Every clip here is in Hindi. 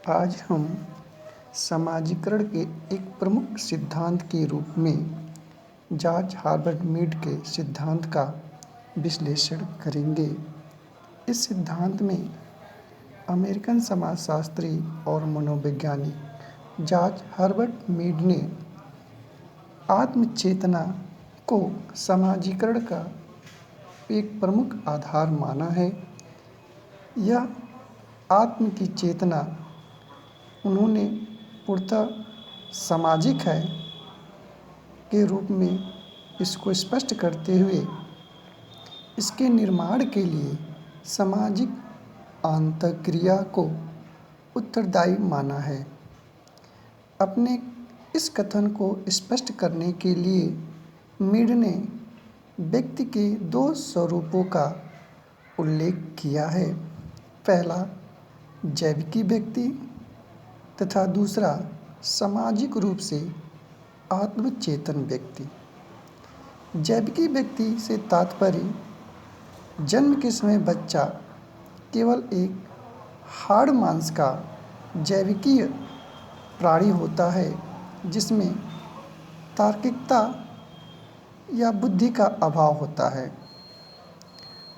आज हम समाजीकरण के एक प्रमुख सिद्धांत के रूप में जॉर्ज हर्बर्ट मीड के सिद्धांत का विश्लेषण करेंगे। इस सिद्धांत में अमेरिकन समाजशास्त्री और मनोवैज्ञानिक जॉर्ज हर्बर्ट मीड ने आत्म-चेतना को समाजीकरण का एक प्रमुख आधार माना है। यह आत्म की चेतना उन्होंने पूर्णतः सामाजिक है के रूप में इसको स्पष्ट करते हुए इसके निर्माण के लिए सामाजिक अंतःक्रिया को उत्तरदायी माना है। अपने इस कथन को स्पष्ट करने के लिए मीड ने व्यक्ति के दो स्वरूपों का उल्लेख किया है। पहला जैविकी व्यक्ति तथा दूसरा सामाजिक रूप से आत्मचेतन व्यक्ति। जैविकी व्यक्ति से तात्पर्य जन्म के समय बच्चा केवल एक हाड़ मांस का जैविकीय प्राणी होता है, जिसमें तार्किकता या बुद्धि का अभाव होता है।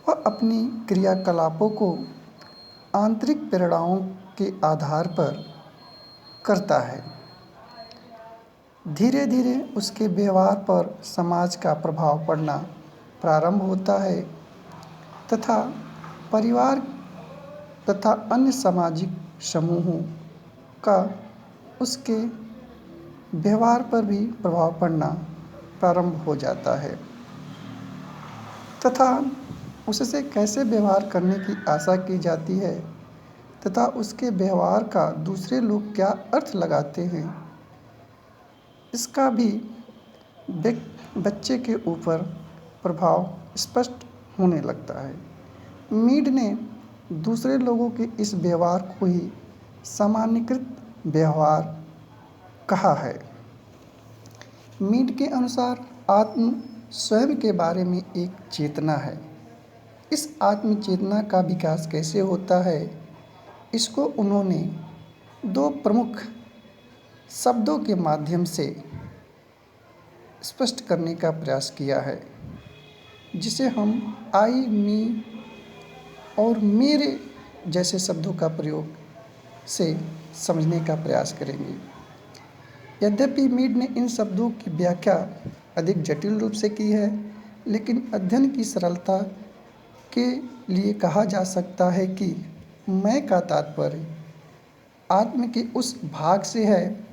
वह अपनी क्रियाकलापों को आंतरिक प्रेरणाओं के आधार पर करता है। धीरे धीरे उसके व्यवहार पर समाज का प्रभाव पड़ना प्रारंभ होता है तथा परिवार तथा अन्य सामाजिक समूहों का उसके व्यवहार पर भी प्रभाव पड़ना प्रारंभ हो जाता है तथा उससे कैसे व्यवहार करने की आशा की जाती है तथा उसके व्यवहार का दूसरे लोग क्या अर्थ लगाते हैं, इसका भी बच्चे के ऊपर प्रभाव स्पष्ट होने लगता है। मीड ने दूसरे लोगों के इस व्यवहार को ही सामान्यीकृत व्यवहार कहा है। मीड के अनुसार आत्म स्वयं के बारे में एक चेतना है। इस आत्म चेतना का विकास कैसे होता है, इसको उन्होंने दो प्रमुख शब्दों के माध्यम से स्पष्ट करने का प्रयास किया है, जिसे हम आई, मी और मेरे जैसे शब्दों का प्रयोग से समझने का प्रयास करेंगे। यद्यपि मीड ने इन शब्दों की व्याख्या अधिक जटिल रूप से की है, लेकिन अध्ययन की सरलता के लिए कहा जा सकता है कि मैं का तात्पर्य आत्म के उस भाग से है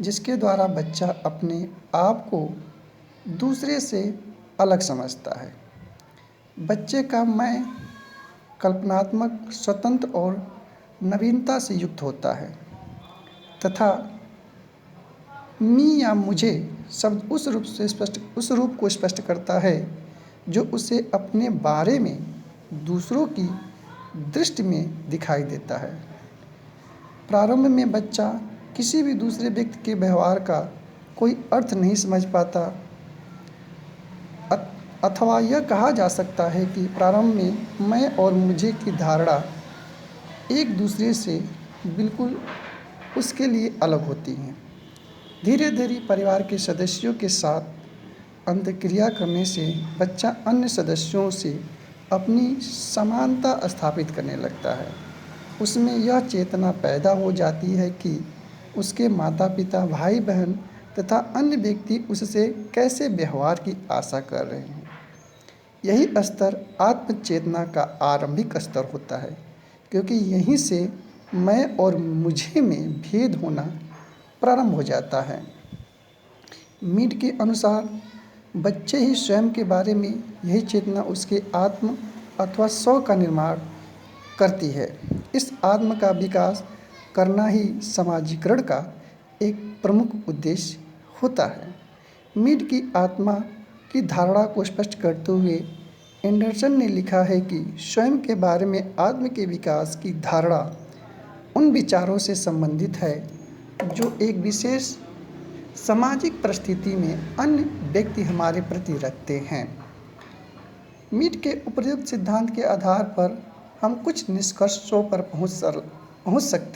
जिसके द्वारा बच्चा अपने आप को दूसरे से अलग समझता है। बच्चे का मैं कल्पनात्मक, स्वतंत्र और नवीनता से युक्त होता है तथा मी या मुझे शब्द उस रूप को स्पष्ट करता है जो उसे अपने बारे में दूसरों की दृष्टि में दिखाई देता है। प्रारंभ में बच्चा किसी भी दूसरे व्यक्ति के व्यवहार का कोई अर्थ नहीं समझ पाता, अथवा यह कहा जा सकता है कि प्रारंभ में मैं और मुझे की धारणा एक दूसरे से बिल्कुल उसके लिए अलग होती हैं। धीरे धीरे परिवार के सदस्यों के साथ अंतःक्रिया करने से बच्चा अन्य सदस्यों से अपनी समानता स्थापित करने लगता है। उसमें यह चेतना पैदा हो जाती है कि उसके माता पिता, भाई बहन तथा अन्य व्यक्ति उससे कैसे व्यवहार की आशा कर रहे हैं। यही स्तर आत्मचेतना का आरंभिक स्तर होता है, क्योंकि यहीं से मैं और मुझे में भेद होना प्रारंभ हो जाता है। मीड के अनुसार बच्चे ही स्वयं के बारे में यही चेतना उसके आत्म अथवा स्व का निर्माण करती है। इस आत्म का विकास करना ही समाजीकरण का एक प्रमुख उद्देश्य होता है। मीड की आत्मा की धारणा को स्पष्ट करते हुए एंडरसन ने लिखा है कि स्वयं के बारे में आत्म के विकास की धारणा उन विचारों से संबंधित है जो एक विशेष सामाजिक परिस्थिति में अन्य व्यक्ति हमारे प्रति रखते हैं। मीड के उपर्युक्त सिद्धांत के आधार पर हम कुछ निष्कर्षों पर पहुंच सकते